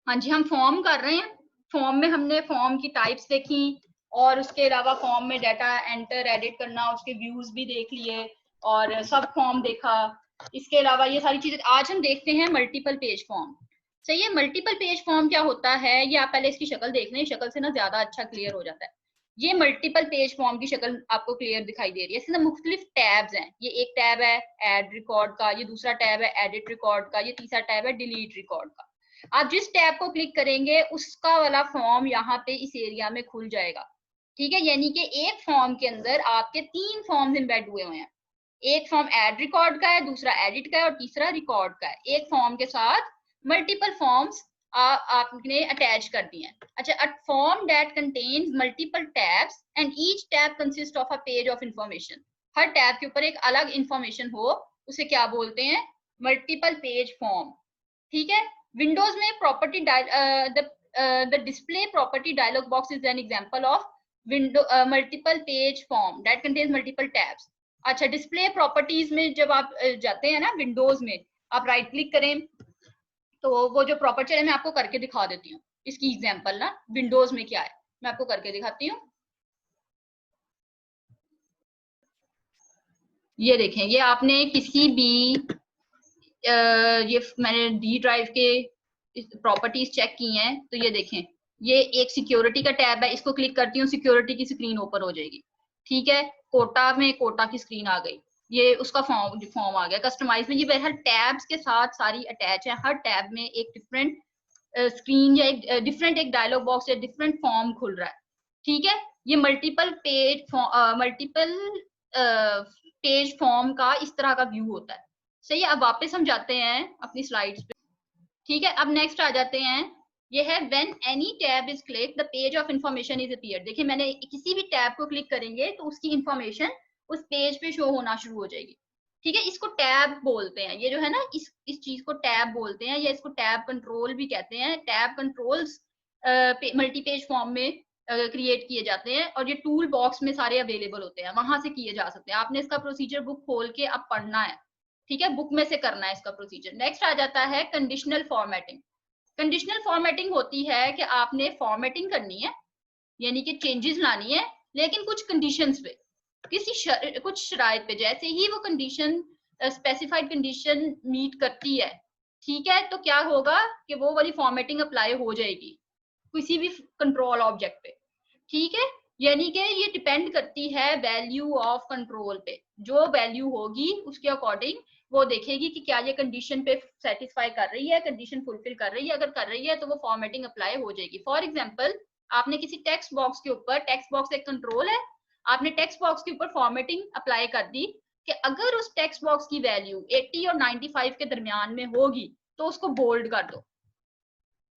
हाँ जी, हम फॉर्म कर रहे हैं। फॉर्म में हमने फॉर्म की टाइप्स देखी और उसके अलावा फॉर्म में डाटा एंटर एडिट करना, उसके व्यूज भी देख लिए और सब फॉर्म देखा। इसके अलावा ये सारी चीजें आज हम देखते हैं मल्टीपल पेज फॉर्म। सही है। मल्टीपल पेज फॉर्म क्या होता है, ये आप पहले इसकी शक्ल देख लें, शक्ल से ना ज्यादा अच्छा क्लियर हो जाता है। ये मल्टीपल पेज फॉर्म की शक्ल आपको क्लियर दिखाई दे रही है। इसमें मुख्तलिफ टैब्स हैं। ये एक टैब है एड रिकॉर्ड का, ये दूसरा टैब है एडिट रिकॉर्ड का, ये तीसरा टैब है डिलीट रिकॉर्ड का। आप जिस टैब को क्लिक करेंगे उसका वाला फॉर्म यहाँ पे इस एरिया में खुल जाएगा। ठीक है, यानी कि एक फॉर्म के अंदर आपके 3 फॉर्म्स इम्बेड हुए हुए हैं। एक फॉर्म एड रिकॉर्ड का है, दूसरा एडिट का है और तीसरा रिकॉर्ड का है। एक फॉर्म के साथ मल्टीपल फॉर्म्स आपने अटैच कर दिए हैं। अच्छा, a form that contains multiple tabs and each tab consist of a page of information. Her tab के ऊपर एक अलग इंफॉर्मेशन हो, उसे क्या बोलते हैं? Multiple page form. ठीक है। विंडोज में property the display property dialog box is an example of window multiple page form that contains multiple tabs. अच्छा, डिस्प्ले प्रॉपर्टीज में जब आप जाते हैं ना विंडोज में, आप राइट क्लिक करें तो वो जो प्रॉपर्टी है मैं आपको करके दिखा देती हूँ। इसकी एग्जांपल ना विंडोज में क्या है मैं आपको करके दिखाती हूँ। ये देखें, ये आपने किसी भी ये मैंने डी ड्राइव के प्रॉपर्टीज चेक की हैं तो ये देखें, ये एक सिक्योरिटी का टैब है। इसको क्लिक करती हूँ, सिक्योरिटी की स्क्रीन ओपन हो जाएगी। ठीक है। कोटा में कोटा की स्क्रीन आ गई, ये उसका फॉर्म आ गया। कस्टमाइज में ये बहरहाल टैब्स के साथ सारी अटैच है। हर टैब में एक डिफरेंट स्क्रीन या एक डिफरेंट एक डायलॉग बॉक्स या डिफरेंट फॉर्म खुल रहा है। ठीक है। ये मल्टीपल पेज फॉर्म का इस तरह का व्यू होता है। सही है। अब वापस हम जाते हैं अपनी स्लाइड्स पे। ठीक है, अब नेक्स्ट आ जाते हैं। ये है when any tab is click the page of information is appear. देखिए, मैंने किसी भी टैब को क्लिक करेंगे तो उसकी इंफॉर्मेशन उस पेज पे शो होना शुरू हो जाएगी। ठीक है, इसको टैब बोलते हैं। ये जो है ना, इस चीज को टैब बोलते हैं या इसको टैब कंट्रोल भी कहते हैं। Tab controls multi page form में क्रिएट किए जाते हैं और ये टूल बॉक्स में सारे अवेलेबल होते हैं, वहां से किए जा सकते हैं। आपने इसका प्रोसीजर बुक खोल के अब पढ़ना है। ठीक है, बुक में से करना है इसका प्रोसीजर। नेक्स्ट आ जाता है कंडीशनल फॉर्मेटिंग। कंडीशनल फॉर्मेटिंग होती है कि आपने फॉर्मेटिंग करनी है, यानी कि चेंजेस लानी है, लेकिन कुछ कंडीशंस पे, कुछ शराइत पे। जैसे ही वो कंडीशन स्पेसिफाइड कंडीशन मीट करती है, ठीक है, तो क्या होगा कि वो वाली फॉर्मेटिंग अप्लाई हो जाएगी किसी भी कंट्रोल ऑब्जेक्ट पे। ठीक है, यानी कि ये डिपेंड करती है वैल्यू ऑफ कंट्रोल पे। जो वैल्यू होगी उसके अकॉर्डिंग वो देखेगी कि क्या ये कंडीशन पे सेटिस्फाई कर रही है, कंडीशन फुलफिल कर रही है। अगर कर रही है तो वो फॉर्मेटिंग अप्लाई हो जाएगी। फॉर एग्जांपल, आपने किसी टेक्स्ट बॉक्स के ऊपर, टेक्स्ट बॉक्स एक कंट्रोल है, आपने टेक्स्ट बॉक्स के ऊपर फॉर्मेटिंग अप्लाई कर दी कि अगर उस टेक्स्ट बॉक्स की वैल्यू 80 और 95 के दरमियान में होगी तो उसको बोल्ड कर दो।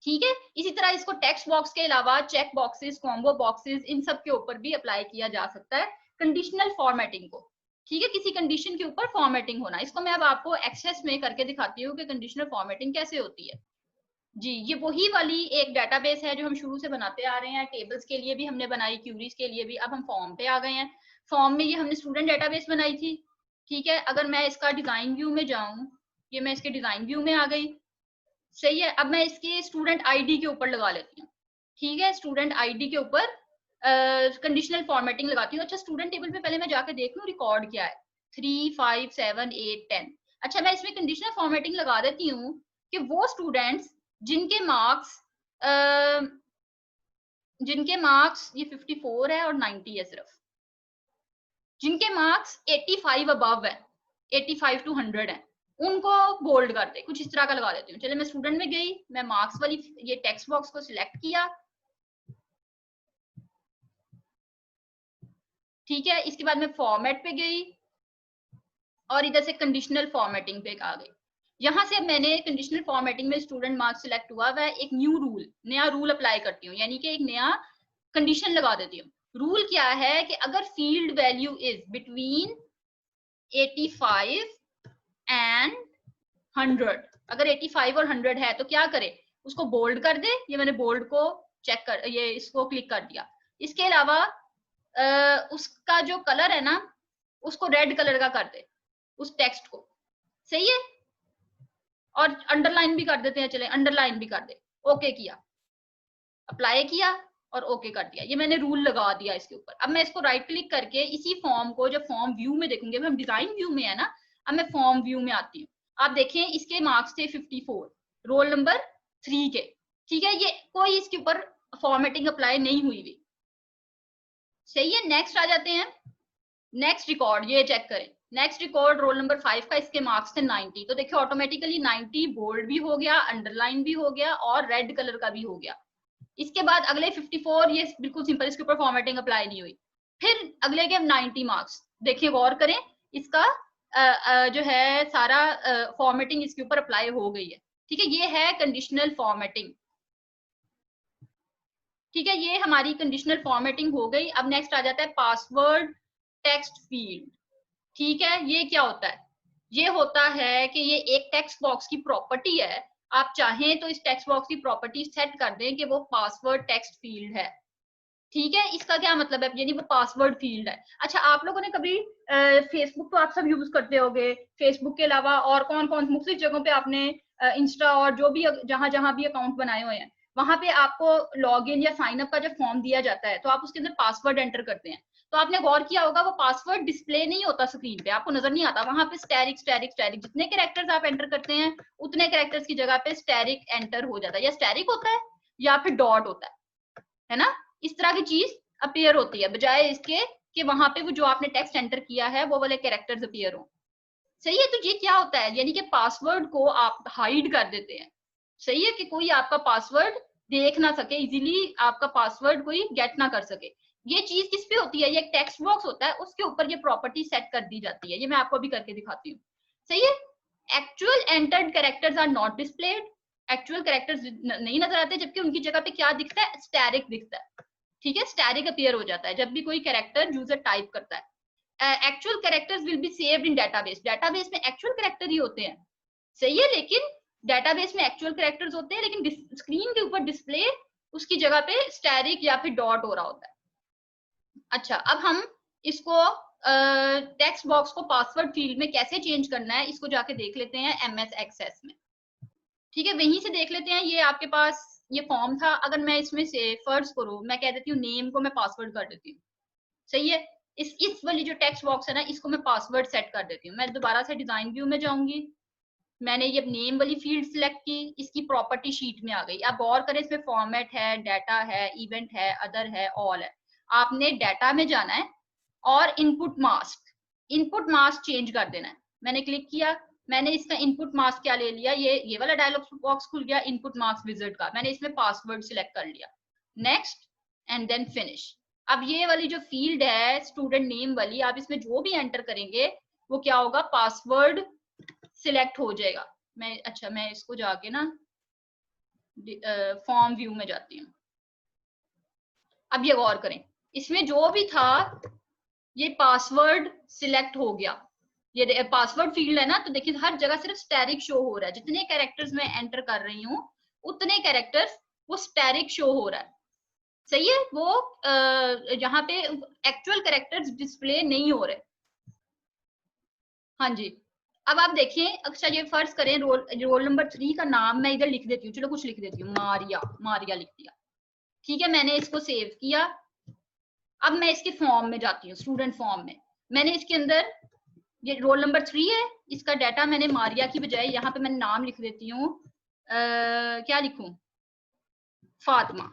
ठीक है, इसी तरह इसको टेक्स्ट बॉक्स के अलावा चेक बॉक्सेस, कॉम्बो बॉक्सेस, इन सब के ऊपर भी अप्लाई किया जा सकता है कंडीशनल फॉर्मेटिंग को। ठीक है, किसी कंडीशन के ऊपर फॉर्मेटिंग होना। इसको मैं अब आपको एक्सेस में करके दिखाती हूँ कि कंडीशनल फॉर्मेटिंग कैसे होती है। जी, ये वही वाली एक डेटाबेस है जो हम शुरू से बनाते आ रहे हैं। टेबल्स के लिए भी हमने बनाई, क्यूरीज के लिए भी। अब हम फॉर्म पे आ गए हैं। फॉर्म में ये हमने स्टूडेंट डेटाबेस बनाई थी। ठीक है, अगर मैं इसका डिजाइन व्यू में जाऊं, ये मैं इसके डिजाइन व्यू में आ गई। सही है, अब मैं इसके स्टूडेंट आईडी के ऊपर लगा लेती हूँ। ठीक है, स्टूडेंट आईडी के ऊपर कंडीशनल फॉर्मेटिंग लगाती हूँ। अच्छा, स्टूडेंट टेबल पे पहले मैं जाके देख लूँ रिकॉर्ड क्या है। 3, 5, 7, 8, 10। अच्छा, मैं इसमें कंडीशनल फॉर्मेटिंग लगा देती हूँ कि वो स्टूडेंट्स जिनके मार्क्स ये 54 है और 90 है, सिर्फ जिनके मार्क्स 85 अबव है, 85 टू 100 है, उनको बोल्ड कर दे। कुछ इस तरह का लगा देती हूँ। चले, मैं स्टूडेंट में गई, मैं मार्क्स वाली ये टेक्स्ट बॉक्स को सिलेक्ट किया। ठीक है, इसके बाद मैं फॉर्मेट पे गई और इधर से कंडीशनल फॉर्मेटिंग पे आ गई। यहां से मैंने कंडीशनल फॉर्मेटिंग में स्टूडेंट मार्क्स सिलेक्ट हुआ हुआ है। एक न्यू रूल, नया रूल अप्लाई करती हूँ, यानी कि एक नया कंडीशन लगा देती हूँ। रूल क्या है कि अगर field value is between 85 and 100, अगर 85 और 100 है तो क्या करे, उसको बोल्ड कर दे। ये मैंने बोल्ड को चेक कर, ये इसको क्लिक कर दिया। इसके अलावा उसका जो कलर है ना, उसको रेड कलर का कर दे उस टेक्स्ट को। सही है, और अंडरलाइन भी कर देते हैं। चले, अंडरलाइन भी कर दे। ओके किया, अप्लाई किया और ओके कर दिया, ये मैंने रूल लगा दिया इसके ऊपर। अब मैं इसको राइट क्लिक करके इसी फॉर्म को जब फॉर्म व्यू में देखूंगे, हम डिजाइन व्यू में है ना, अब मैं फॉर्म व्यू में आती हूँ। आप देखें इसके मार्क्स थे 54, रोल नंबर 3 के, ठीक है, ये कोई इसके ऊपर फॉर्मेटिंग अप्लाई नहीं हुई हुई, सही है। नेक्स्ट आ जाते हैं, नेक्स्ट रिकॉर्ड, ये चेक करें, नेक्स्ट रिकॉर्ड रोल नंबर 5 का, इसके मार्क्स थे 90, तो देखिए ऑटोमेटिकली 90 बोल्ड भी हो गया, अंडरलाइन भी हो गया और रेड कलर का भी हो गया। इसके बाद अगले 54, ये बिल्कुल सिंपल, इसके ऊपर फॉर्मेटिंग अप्लाई नहीं हुई। फिर अगले के 90 मार्क्स, देखिए गौर करें, इसका जो है सारा फॉर्मेटिंग इसके ऊपर अप्लाई हो गई है, ठीक है, ये है कंडीशनल फॉर्मेटिंग, ठीक है, ये हमारी कंडीशनल फॉर्मेटिंग हो गई। अब नेक्स्ट आ जाता है पासवर्ड टेक्स्ट फील्ड, ठीक है, ये क्या होता है, ये होता है कि ये एक टेक्स्ट बॉक्स की प्रॉपर्टी है, आप चाहें तो इस टेक्स्ट बॉक्स की प्रॉपर्टी सेट कर दें कि वो पासवर्ड टेक्स्ट फील्ड है, ठीक है। इसका क्या मतलब है, यानी वो पासवर्ड फील्ड है। अच्छा, आप लोगों ने कभी फेसबुक तो आप सब यूज करते होंगे, फेसबुक के अलावा और कौन कौन मुख्तलिफ जगहों पे आपने इंस्टा और जो भी जहां जहां भी अकाउंट बनाए हुए हैं, वहां पे आपको लॉग इन या साइन अप का जब फॉर्म दिया जाता है तो आप उसके अंदर पासवर्ड एंटर करते हैं, तो आपने गौर किया होगा वो पासवर्ड डिस्प्ले नहीं होता स्क्रीन पे, आपको नजर नहीं आता, वहां पे स्टैरिक स्टैरिक स्टैरिक, जितने कैरेक्टर्स आप एंटर करते हैं उतने कैरेक्टर्स की जगह पे स्टैरिक एंटर हो जाता है, या स्टैरिक होता है या फिर डॉट होता है ना, इस तरह की चीज अपीयर होती है, बजाय इसके कि वहां पे वो जो आपने टेक्स्ट एंटर किया है वो वाले कैरेक्टर्स अपीयर हो, सही है। तो ये क्या होता है, यानी कि पासवर्ड को आप हाइड कर देते हैं, सही है, कि कोई आपका पासवर्ड देख ना सके, इजीली आपका पासवर्ड कोई गेट ना कर सके। ये चीज किस पे होती है, ये एक टेक्स्ट बॉक्स होता है, उसके ऊपर ये प्रॉपर्टी सेट कर दी जाती है, ये मैं आपको अभी करके दिखाती हूँ, सही है। Actual entered characters are not displayed, actual characters नहीं नजर आते, जबकि उनकी जगह पे क्या दिखता है, स्टैरिक दिखता है, ठीक है, स्टैरिक अपीयर हो जाता है जब भी कोई कैरेक्टर यूजर टाइप करता है। Actual characters will be saved in database, database में एक्चुअल कैरेक्टर ही होते हैं, सही है, लेकिन डेटाबेस में एक्चुअल कैरेक्टर्स होते हैं, लेकिन स्क्रीन के ऊपर डिस्प्ले उसकी जगह पे स्टैरिक या फिर डॉट हो रहा होता है। अच्छा, अब हम इसको टेक्स्ट बॉक्स को पासवर्ड फील्ड में कैसे चेंज करना है, इसको जाके देख लेते हैं एमएस एक्सेस में, ठीक है, वहीं से देख लेते हैं। ये आपके पास ये फॉर्म था, अगर मैं इसमें से फर्ज करूँ, मैं कह देती हूँ नेम को मैं पासवर्ड कर देती हूँ, सही है, इस वाली जो टेक्स्ट बॉक्स है ना, इसको मैं पासवर्ड सेट कर देती हूँ। मैं दोबारा से डिजाइन व्यू में जाऊंगी, मैंने ये नेम वाली फील्ड सिलेक्ट की, इसकी प्रॉपर्टी शीट में आ गई। आप गौर करें, इसमें फॉर्मेट है, डाटा है, इवेंट है, अदर है, ऑल है। आपने डाटा में जाना है और इनपुट मास्क चेंज कर देना है। मैंने क्लिक किया, मैंने इसका इनपुट मास्क क्या ले लिया, ये वाला डायलॉग बॉक्स खुल गया इनपुट मास्क विजिट का, मैंने इसमें पासवर्ड सिलेक्ट कर लिया, नेक्स्ट एंड देन फिनिश। अब ये वाली जो फील्ड है स्टूडेंट नेम वाली, आप इसमें जो भी एंटर करेंगे वो क्या होगा, पासवर्ड सिलेक्ट हो जाएगा। मैं इसको जाके ना फॉर्म व्यू में जाती हूँ। अब ये गौर करें, इसमें जो भी था ये पासवर्ड सिलेक्ट हो गया, ये पासवर्ड फील्ड है ना, तो देखिए हर जगह सिर्फ स्टैरिक शो हो रहा है, जितने कैरेक्टर्स मैं एंटर कर रही हूँ उतने कैरेक्टर्स वो स्टैरिक शो हो रहा है, सही है, वो यहाँ पे एक्चुअल कैरेक्टर्स डिस्प्ले नहीं हो रहे। हाँ जी, अब आप देखें, अच्छा ये फर्ज करें रोल नंबर 3 का नाम मैं इधर लिख देती हूँ, चलो कुछ लिख देती हूँ, मारिया लिख दिया, ठीक है, मैंने इसको सेव किया। अब मैं इसके फॉर्म में जाती हूँ, स्टूडेंट फॉर्म में, मैंने इसके अंदर ये रोल नंबर 3 है, इसका डाटा मैंने मारिया की बजाय यहाँ पे मैंने नाम लिख देती हूँ, क्या लिखूं, फातिमा,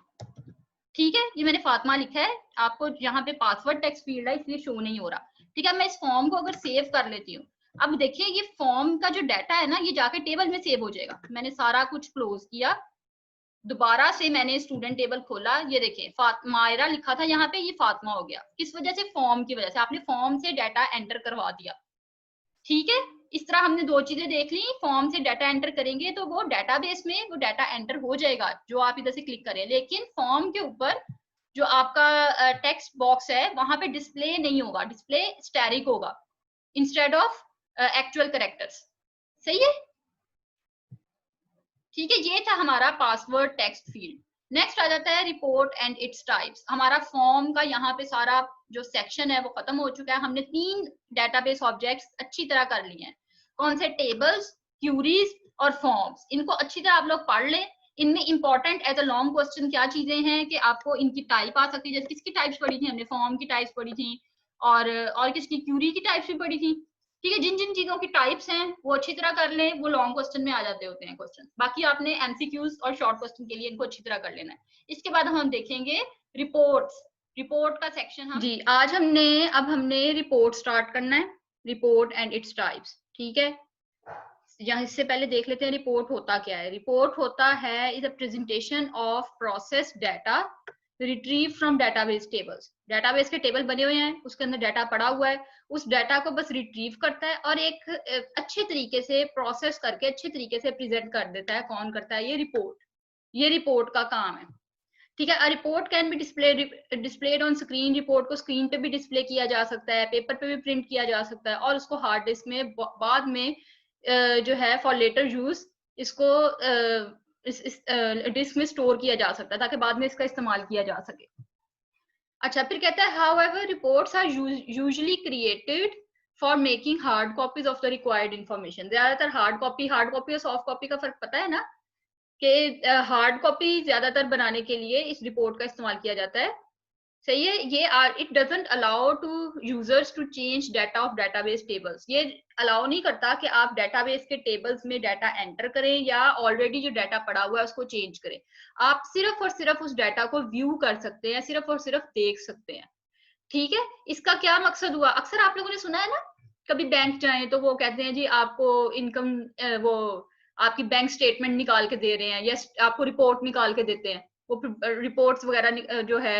ठीक है, ये मैंने फातिमा लिखा है, आपको यहाँ पे पासवर्ड टेक्स्ट फील्ड है इसलिए शो नहीं हो रहा, ठीक है। मैं इस फॉर्म को अगर सेव कर लेती हूँ, अब देखिए ये फॉर्म का जो डाटा है ना, ये जाके टेबल में सेव हो जाएगा। मैंने सारा कुछ क्लोज किया, दोबारा से मैंने स्टूडेंट टेबल खोला, ये देखिए मायरा लिखा था यहाँ पे, ये फातिमा हो गया, किस वजह से, फॉर्म की वजह से, आपने फॉर्म से डाटा एंटर करवा दिया, ठीक है। इस तरह हमने दो चीजें देख ली, फॉर्म से डाटा एंटर करेंगे तो वो डाटाबेस में वो डाटा एंटर हो जाएगा जो आप इधर से क्लिक करें, लेकिन फॉर्म के ऊपर जो आपका टेक्स्ट बॉक्स है वहां पे डिस्प्ले नहीं होगा, डिस्प्ले स्टैरिक होगा इंस्टेड ऑफ एक्चुअल कैरेक्टर्स, सही है, ठीक है। ये था हमारा पासवर्ड टेक्स्ट फील्ड। नेक्स्ट आ जाता है रिपोर्ट एंड इट्स टाइप्स। हमारा फॉर्म का यहाँ पे सारा जो सेक्शन है वो खत्म हो चुका है, हमने 3 डेटाबेस ऑब्जेक्ट्स अच्छी तरह कर लिए हैं, कौन से, टेबल्स, क्यूरीज और फॉर्म्स। इनको अच्छी तरह आप लोग पढ़ लें, इनमें important as a long question क्या चीजें हैं कि आपको इनकी टाइप आ सकती है, जैसे किसकी टाइप्स पढ़ी थी हमने, फॉर्म की टाइप्स पढ़ी थी और किसकी, क्यूरी की टाइप्स भी पढ़ी थी। ठीक है, जिन जिन चीजों की टाइप्स हैं वो अच्छी तरह कर लें, वो लॉन्ग क्वेश्चन में आ जाते होते हैं क्वेश्चन। बाकी आपने एमसीक्यूज और शॉर्ट क्वेश्चन के लिए इनको अच्छी तरह कर लेना है। इसके बाद हम देखेंगे रिपोर्ट्स, रिपोर्ट का सेक्शन हम जी आज हमने रिपोर्ट स्टार्ट करना है, रिपोर्ट एंड इट्स टाइप्स। ठीक है, यहाँ इससे पहले देख लेते हैं रिपोर्ट होता क्या है। रिपोर्ट होता है is a presentation of process data retrieve from database tables. Database के टेबल बने हुए हैं, उसके अंदर डाटा पड़ा हुआ है, उस डाटा को बस रिट्रीव करता है और एक अच्छे तरीके से प्रोसेस करके अच्छे तरीके से प्रेजेंट कर देता है। कौन करता है? ये रिपोर्ट, ये रिपोर्ट का काम है। ठीक है, report can be displayed on screen. Report को स्क्रीन पे भी डिस्प्ले किया जा सकता है, पेपर पे भी प्रिंट किया जा सकता है, और उसको हार्ड डिस्क में बाद में जो है फॉर लेटर यूज इसको इस डिस्क में स्टोर किया जा सकता है ताकि बाद में इसका इस्तेमाल किया जा सके। अच्छा, फिर कहता है however reports are usually created for making hard copies of the required information. ज्यादातर हार्ड कॉपी और सॉफ्ट कॉपी का फर्क पता है ना, कि हार्ड कॉपी ज्यादातर बनाने के लिए इस रिपोर्ट का इस्तेमाल किया जाता है। सही है, ये it doesn't allow to users to change data of database tables. ये अलाउ नहीं करता कि आप डेटाबेस के टेबल्स में डाटा एंटर करें या ऑलरेडी जो डाटा पड़ा हुआ है उसको चेंज करें। आप सिर्फ और सिर्फ उस डाटा को व्यू कर सकते हैं, सिर्फ और सिर्फ देख सकते हैं। ठीक है, इसका क्या मकसद हुआ? अक्सर आप लोगों ने सुना है ना, कभी बैंक जाएं तो वो कहते हैं जी आपको इनकम वो आपकी बैंक स्टेटमेंट निकाल के दे रहे हैं या आपको रिपोर्ट निकाल के देते हैं। वो रिपोर्ट्स वगैरह जो है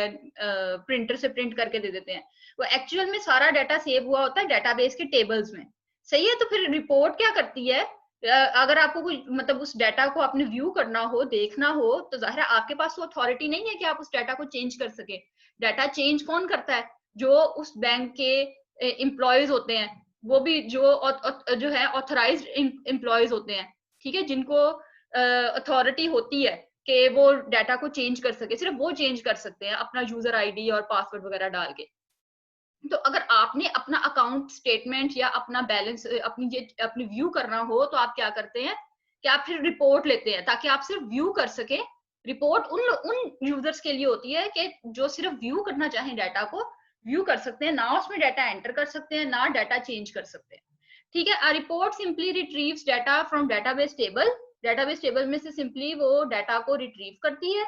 प्रिंटर से प्रिंट करके दे देते हैं। वो एक्चुअल में सारा डाटा सेव हुआ होता है डेटाबेस के टेबल्स में। सही है, तो फिर रिपोर्ट क्या करती है? अगर आपको कोई मतलब उस डाटा को आपने व्यू करना हो, देखना हो, तो जाहिर है आपके पास वो अथॉरिटी नहीं है कि आप उस डाटा को चेंज कर सके। डाटा चेंज कौन करता है? जो उस बैंक के एम्प्लॉयज होते हैं, वो भी जो है ऑथराइज्ड एम्प्लॉयज होते हैं। ठीक है, जिनको अथॉरिटी होती है कि वो डाटा को चेंज कर सके, सिर्फ वो चेंज कर सकते हैं अपना यूजर आईडी और पासवर्ड वगैरह डाल के। तो अगर आपने अपना अकाउंट स्टेटमेंट या अपना बैलेंस अपनी व्यू करना हो तो आप क्या करते हैं कि आप फिर रिपोर्ट लेते हैं ताकि आप सिर्फ व्यू कर सके। रिपोर्ट उन यूजर्स के लिए होती है कि जो सिर्फ व्यू करना चाहें, डाटा को व्यू कर सकते हैं, ना उसमें डाटा एंटर कर सकते हैं, ना डाटा चेंज कर सकते हैं। ठीक है, report simply retrieves data from database table. Database table में से सिंपली वो डाटा को रिट्रीव करती है।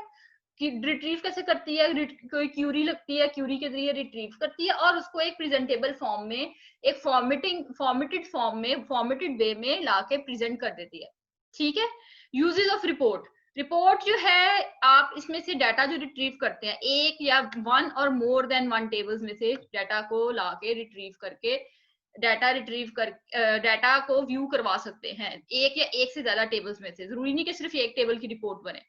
कि रिट्रीव कैसे करती है? कोई क्यूरी लगती है, क्यूरी के जरिए रिट्रीव करती है और उसको एक प्रेजेंटेबल फॉर्म में, एक फॉर्मेटेड फॉर्म में, फॉर्मेटेड वे में लाके प्रेजेंट कर देती है। ठीक है, यूजेस ऑफ रिपोर्ट। रिपोर्ट जो है, आप इसमें से डाटा जो रिट्रीव करते हैं, एक या वन और मोर देन वन टेबल्स में से डाटा को लाके रिट्रीव करके डाटा को व्यू करवा सकते हैं, एक या एक से ज्यादा टेबल्स में से। जरूरी नहीं कि सिर्फ एक टेबल की रिपोर्ट बने।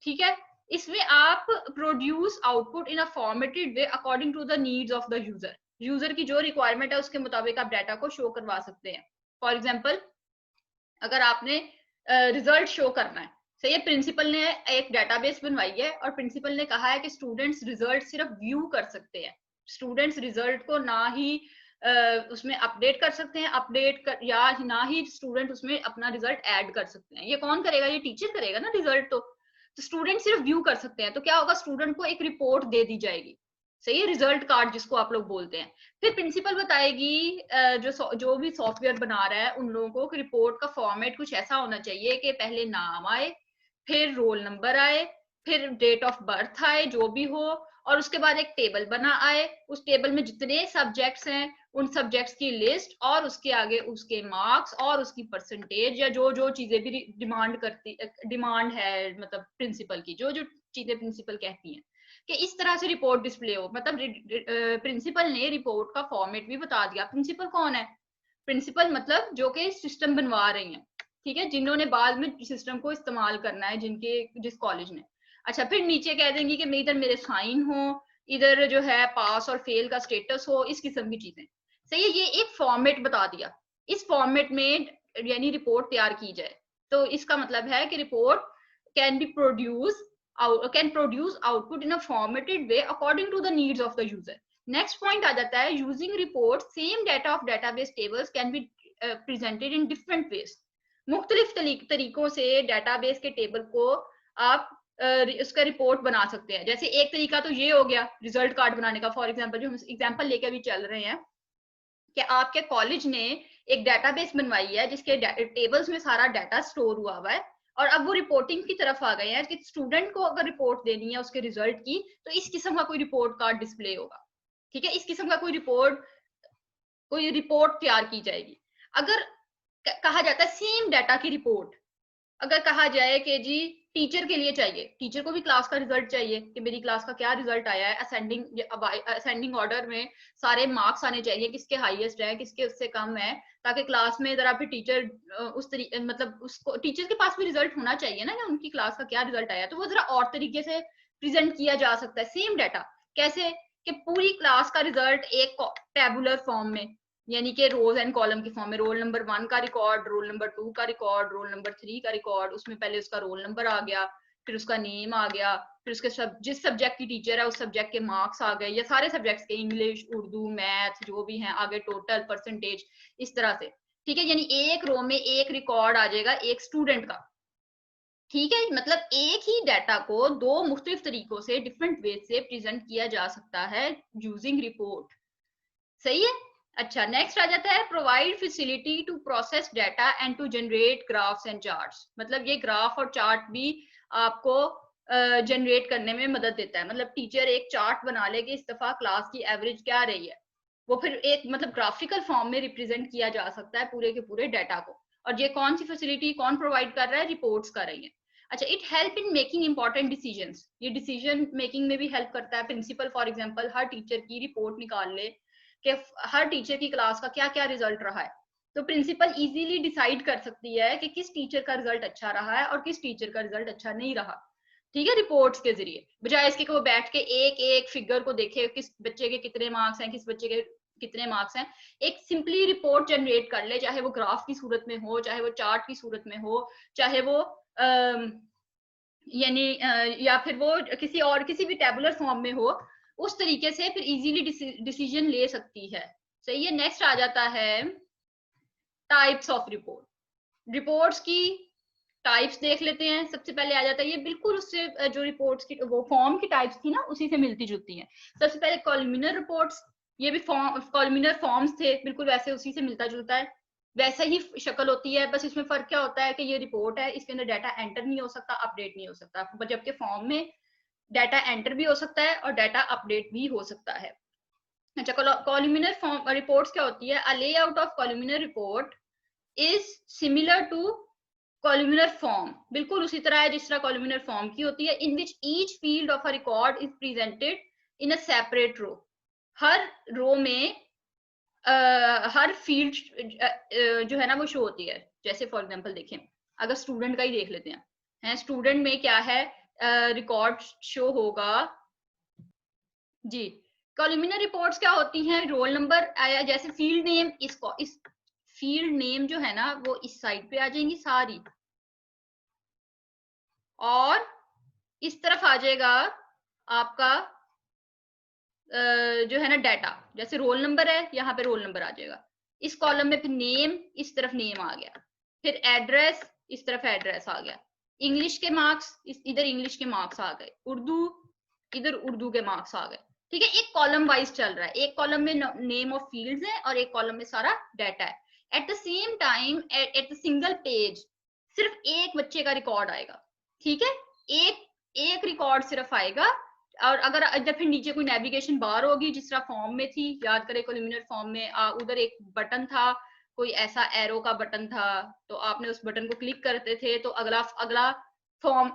ठीक है, इसमें आप produce output in a formatted way according to the needs of the user. User की जो रिक्वायरमेंट है उसके मुताबिक आप डाटा को शो करवा सकते हैं। फॉर एग्जांपल, अगर आपने रिजल्ट शो करना है, सही है, प्रिंसिपल ने एक डाटाबेस बनवाई है और प्रिंसिपल ने कहा है कि स्टूडेंट्स रिजल्ट सिर्फ व्यू कर सकते हैं। स्टूडेंट्स रिजल्ट को ना ही उसमें अपडेट कर सकते हैं, या ना ही स्टूडेंट उसमें अपना रिजल्ट ऐड कर सकते हैं। ये कौन करेगा? ये टीचर करेगा ना रिजल्ट। तो स्टूडेंट सिर्फ व्यू कर सकते हैं। तो क्या होगा? स्टूडेंट को एक रिपोर्ट दे दी जाएगी, सही है, रिजल्ट कार्ड जिसको आप लोग बोलते हैं। फिर प्रिंसिपल बताएगी जो भी सॉफ्टवेयर बना रहा है उन लोगों को कि रिपोर्ट का फॉर्मेट कुछ ऐसा होना चाहिए कि पहले नाम आए, फिर रोल नंबर आए, फिर डेट ऑफ बर्थ आए जो भी हो, और उसके बाद एक टेबल बना आए। उस टेबल में जितने सब्जेक्ट्स हैं उन सब्जेक्ट्स की लिस्ट, और उसके आगे उसके मार्क्स और उसकी परसेंटेज, या जो जो चीजें भी डिमांड है, मतलब प्रिंसिपल की जो जो चीजें प्रिंसिपल कहती हैं कि इस तरह से रिपोर्ट डिस्प्ले हो। मतलब प्रिंसिपल ने रिपोर्ट का फॉर्मेट भी बता दिया। प्रिंसिपल कौन है? प्रिंसिपल मतलब जो कि सिस्टम बनवा रही हैं, ठीक है, जिन्होंने बाद में सिस्टम को इस्तेमाल करना है, जिस कॉलेज ने। अच्छा, फिर नीचे कह देंगी कि इधर मेरे साइन हो, इधर जो है पास और फेल का स्टेटस हो, इस किस्म की चीजें। सही है, ये एक फॉर्मेट बता दिया। इस फॉर्मेट में यानी रिपोर्ट तैयार की जाए, तो इसका मतलब है कि report can be produce can produce output in a formatted way according to the needs of the user. Next point आ जाता है, using report same data of database tables can be presented in different ways. मुख्तलिफ तरीकों से database के table को आप उसका report बना सकते हैं। जैसे एक तरीका तो ये हो गया रिजल्ट कार्ड बनाने का, फॉर एग्जांपल जो हम एग्जांपल लेके अभी चल रहे हैं कि आपके कॉलेज ने एक डेटाबेस बनवाई है जिसके टेबल्स में सारा डाटा स्टोर हुआ हुआ है, और अब वो रिपोर्टिंग की तरफ आ गए हैं कि स्टूडेंट को अगर रिपोर्ट देनी है उसके रिजल्ट की, तो इस किस्म का कोई रिपोर्ट कार्ड डिस्प्ले होगा। ठीक है, इस किस्म का कोई रिपोर्ट तैयार की जाएगी। अगर कहा जाता है सेम डाटा की रिपोर्ट, अगर कहा जाए कि जी टीचर के लिए चाहिए, टीचर को भी क्लास का रिजल्ट चाहिए कि मेरी क्लास का क्या रिजल्ट आया है, असेंडिंग ऑर्डर में सारे मार्क्स आने चाहिए, किसके हाईएस्ट है किसके उससे कम है, ताकि क्लास में जरा फिर टीचर उस तरीके मतलब उसको टीचर के पास भी रिजल्ट होना चाहिए ना कि उनकी क्लास का क्या रिजल्ट आया, तो वो जरा और तरीके से प्रेजेंट किया जा सकता है सेम डाटा। कैसे कि पूरी क्लास का रिजल्ट एक टेबुलर फॉर्म में, यानी कि रोज एंड कॉलम की फॉर्म में, रोल नंबर 1 का रिकॉर्ड, रोल नंबर 2 का रिकॉर्ड, रोल नंबर 3 का रिकॉर्ड, उसमें पहले उसका रोल नंबर आ गया, फिर उसका नेम आ गया, फिर उसके जिस सब्जेक्ट की टीचर है उस सब्जेक्ट के मार्क्स आ गए, या सारे सब्जेक्ट्स के इंग्लिश उर्दू मैथ जो भी हैं आगे टोटल परसेंटेज, इस तरह से। ठीक है, यानी एक रो में एक रिकॉर्ड आ जाएगा एक स्टूडेंट का। ठीक है, मतलब एक ही डाटा को दो मुख्तलिफ तरीकों से डिफरेंट वे से प्रेजेंट किया जा सकता है यूजिंग रिपोर्ट। सही है। अच्छा, नेक्स्ट आ जाता है provide facility to process data and to generate graphs and charts. मतलब ये ग्राफ और चार्ट भी आपको जनरेट करने में मदद देता है। मतलब टीचर एक चार्ट बना ले कि इस दफा क्लास की एवरेज क्या रही है, वो फिर एक मतलब ग्राफिकल फॉर्म में रिप्रेजेंट किया जा सकता है पूरे के पूरे डाटा को। और ये कौन सी फैसिलिटी कौन प्रोवाइड कर रहा है, रिपोर्ट्स कर रही है। अच्छा, it help in making important decisions, ये डिसीजन मेकिंग में भी हेल्प करता है। प्रिंसिपल फॉर एग्जांपल हर टीचर की रिपोर्ट निकाल ले कि हर टीचर की क्लास का क्या क्या रिजल्ट रहा है, तो प्रिंसिपल इजीली डिसाइड कर सकती है कि किस टीचर का रिजल्ट अच्छा रहा है और किस टीचर का रिजल्ट अच्छा नहीं रहा। ठीक है, रिपोर्ट्स के जरिए, बजाय इसके कि वो बैठ के एक एक फिगर को देखे किस बच्चे के कितने मार्क्स हैं किस बच्चे के कितने मार्क्स हैं। एक सिंपली रिपोर्ट जनरेट कर ले, चाहे वो ग्राफ की सूरत में हो, चाहे वो चार्ट की सूरत में हो, चाहे वो यानी या फिर वो किसी भी टेबुलर फॉर्म में हो, उस तरीके से फिर इजीली डिसीजन ले सकती है। सही है। नेक्स्ट आ जाता है टाइप्स ऑफ रिपोर्ट। रिपोर्ट्स की टाइप्स देख लेते हैं। सबसे पहले आ जाता है, ये बिल्कुल उससे जो रिपोर्ट्स की वो फॉर्म की टाइप्स थी ना उसी से मिलती जुलती हैं। सबसे पहले कॉलमिनर रिपोर्ट्स, ये भी कॉलमिनर फॉर्म्स थे, बिल्कुल वैसे उसी से मिलता जुलता है, वैसे ही शक्ल होती है। बस इसमें फर्क क्या होता है कि ये रिपोर्ट है, इसके अंदर डाटा एंटर नहीं हो सकता, अपडेट नहीं हो सकता, जबकि फॉर्म में डाटा एंटर भी हो सकता है और डाटा अपडेट भी हो सकता है। अच्छा, कॉलमिनर फॉर्म रिपोर्ट्स क्या होती है, a layout of columnar report is similar to columnar form, बिल्कुल उसी तरह है जिस तरह कॉलमिनर फॉर्म की होती है। In which each field of a record is presented in a separate row. हर रो में हर फील्ड जो है ना वो शो होती है। जैसे फॉर एग्जांपल देखें, अगर स्टूडेंट का ही देख लेते हैं, स्टूडेंट में क्या है, रिकॉर्ड शो होगा जी। कॉलमिनर रिपोर्ट्स क्या होती हैं, रोल नंबर आया, जैसे फील्ड नेम, इस फील्ड नेम जो है ना वो इस साइड पे आ जाएंगी सारी, और इस तरफ आ जाएगा आपका जो है ना डाटा। जैसे रोल नंबर है, यहाँ पे रोल नंबर आ जाएगा, इस कॉलम में फिर नेम, इस तरफ नेम आ गया, फिर एड्रेस, इस तरफ एड्रेस आ गया, इंग्लिश के मार्क्स, इधर इंग्लिश के मार्क्स आ गए, उर्दू, इधर उर्दू के मार्क्स आ गए। ठीक है, एक कॉलम वाइज चल रहा है, एक कॉलम में नेम ऑफ फील्ड्स है और एक कॉलम में सारा डाटा है। At the same time at the single page सिर्फ एक बच्चे का रिकॉर्ड आएगा। ठीक है, एक एक रिकॉर्ड सिर्फ आएगा। और अगर जब फिर नीचे कोई नेविगेशन बार होगी जिस तरह फॉर्म में थी, याद करें कॉलमिनर फॉर्म में उधर एक बटन था, कोई ऐसा एरो का बटन था, तो आपने उस बटन को क्लिक करते थे तो अगला अगला फॉर्म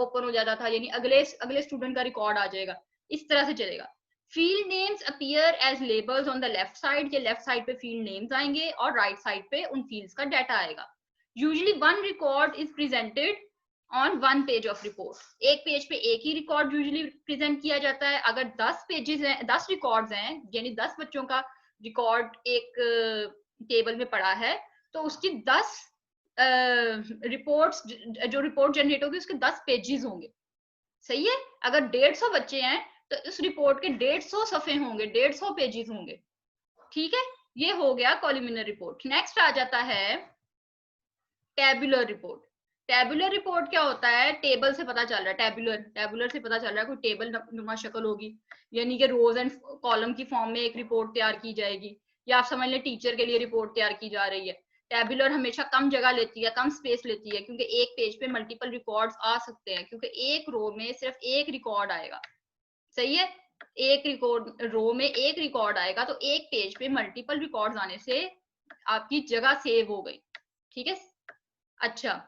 ओपन हो जाता था, यानी अगले अगले स्टूडेंट का रिकॉर्ड आ जाएगा। इस तरह से चलेगा। Field names appear as labels on the left side, के लेफ्ट साइड पे फील्ड नेम्स आएंगे और राइट साइड पे उन फील्ड्स का डाटा आएगा। Usually one record is presented on one page of report. एक पेज पे एक ही रिकॉर्ड यूजुअली प्रेजेंट किया जाता है। अगर 10 पेजेस हैं, 10 रिकॉर्ड्स हैं, यानी 10 बच्चों का रिकॉर्ड एक टेबल में पड़ा है, तो उसकी 10 रिपोर्ट्स, जो रिपोर्ट जनरेट होगी उसके 10 पेजेस होंगे। सही है। अगर 150 बच्चे हैं तो उस रिपोर्ट के 150 सफे होंगे, 150 पेजेस होंगे। ठीक है, ये हो गया कॉलमिनर रिपोर्ट। नेक्स्ट आ जाता है टेबुलर रिपोर्ट। टेबुलर रिपोर्ट क्या होता है, टेबल से पता चल रहा है, टेबुलर से पता चल रहा है, कोई टेबल नुमा शक्ल होगी, यानी कि रोज एंड कॉलम की फॉर्म में एक रिपोर्ट तैयार की जाएगी, या आप समझ लें टीचर के लिए रिपोर्ट तैयार की जा रही है। टेबुलर हमेशा कम जगह लेती है, कम स्पेस लेती है, क्योंकि एक पेज पे मल्टीपल रिकॉर्ड्स आ सकते हैं, क्योंकि एक रो में सिर्फ एक रिकॉर्ड आएगा, सही है, एक रिकॉर्ड रो में एक रिकॉर्ड आएगा, तो एक पेज पे मल्टीपल रिकॉर्ड्स आने से आपकी जगह सेव हो गई, ठीक है। अच्छा,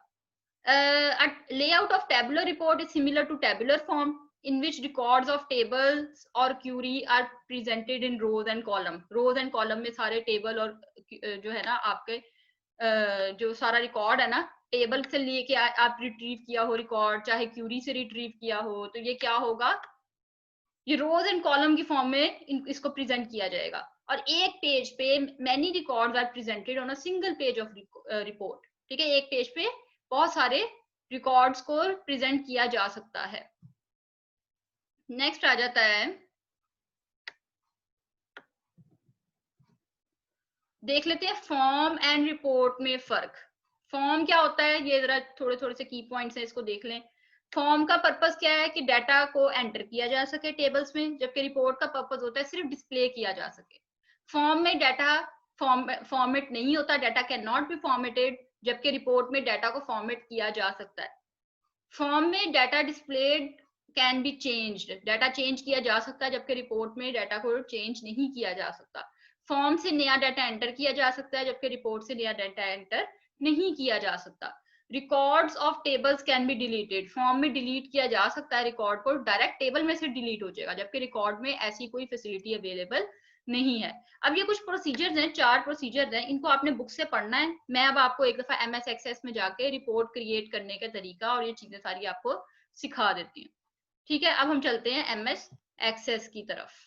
a layout of tabular report is similar to tabular form in which records of tables or query are presented in rows and column. rows and column में सारे टेबल और जो है ना आपके जो सारा रिकॉर्ड है ना, टेबल से लेके आप रिट्रीव किया हो रिकॉर्ड, चाहे क्यूरी से रिट्रीव किया हो, तो ये क्या होगा, ये रोज एंड कॉलम की फॉर्म में इसको प्रेजेंट किया जाएगा। और एक पेज पे many records are presented on a single page of report, ठीक है, एक पेज पे बहुत सारे रिकॉर्ड्स को प्रेजेंट किया जा सकता है। नेक्स्ट आ जाता है, देख लेते हैं फॉर्म एंड रिपोर्ट में फर्क। फॉर्म क्या होता है, ये जरा थोड़े थोड़े से की पॉइंट्स हैं, इसको देख लें। फॉर्म का पर्पस क्या है कि डाटा को एंटर किया जा सके टेबल्स में, जबकि रिपोर्ट का पर्पस होता है सिर्फ डिस्प्ले किया जा सके। फॉर्म में डाटा फॉर्मेट नहीं होता, data can not be formatted, जबकि रिपोर्ट में डाटा को फॉर्मेट किया जा सकता है। फॉर्म में data displayed can be changed, data change किया जा सकता है, जबकि रिपोर्ट में डाटा को चेंज नहीं किया जा सकता। फॉर्म से नया डाटा एंटर किया जा सकता है, जबकि रिपोर्ट से नया डाटा एंटर नहीं किया जा सकता। Records of tables can be deleted, form में डिलीट किया जा सकता है रिकॉर्ड को, डायरेक्ट टेबल में से डिलीट हो जाएगा, जबकि रिकॉर्ड में ऐसी कोई फैसिलिटी अवेलेबल नहीं है। अब ये कुछ प्रोसीजर्स हैं, 4 प्रोसीजर्स हैं, इनको आपने बुक से पढ़ना है। मैं अब आपको एक दफा MS एक्सेस में जाके रिपोर्ट क्रिएट करने का तरीका और ये चीजें सारी आपको सिखा देती हूँ, ठीक है। अब हम चलते हैं MS एक्सेस की तरफ।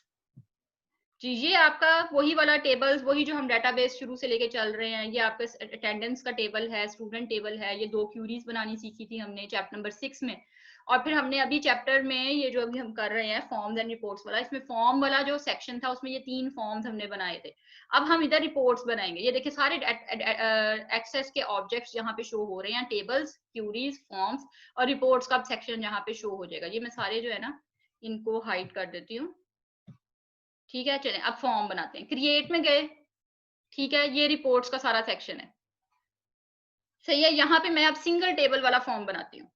जी, ये आपका वही वाला टेबल्स, वही जो हम डेटाबेस शुरू से लेके चल रहे हैं, ये आपका अटेंडेंस का टेबल है, स्टूडेंट टेबल है, ये 2 क्यूरीज बनानी सीखी थी हमने चैप्टर नंबर 6 में, और फिर हमने अभी चैप्टर में ये जो अभी हम कर रहे हैं फॉर्म्स एंड रिपोर्ट्स वाला, इसमें फॉर्म वाला जो सेक्शन था उसमें ये 3 फॉर्म्स हमने बनाए थे। अब हम इधर रिपोर्ट्स बनाएंगे। ये देखिए सारे एक्सेस के ऑब्जेक्ट्स यहाँ पे शो हो रहे हैं, टेबल्स, क्यूरीज, फॉर्म्स, और रिपोर्ट्स का सेक्शन यहाँ पे शो हो जाएगा। ये मैं सारे जो है ना इनको हाइड कर देती हूँ, ठीक है। चलें अब फॉर्म बनाते हैं, क्रिएट में गए, ठीक है, ये रिपोर्ट्स का सारा सेक्शन है, सही है। यहाँ पे मैं अब सिंगल टेबल वाला फॉर्म बनाती हूँ।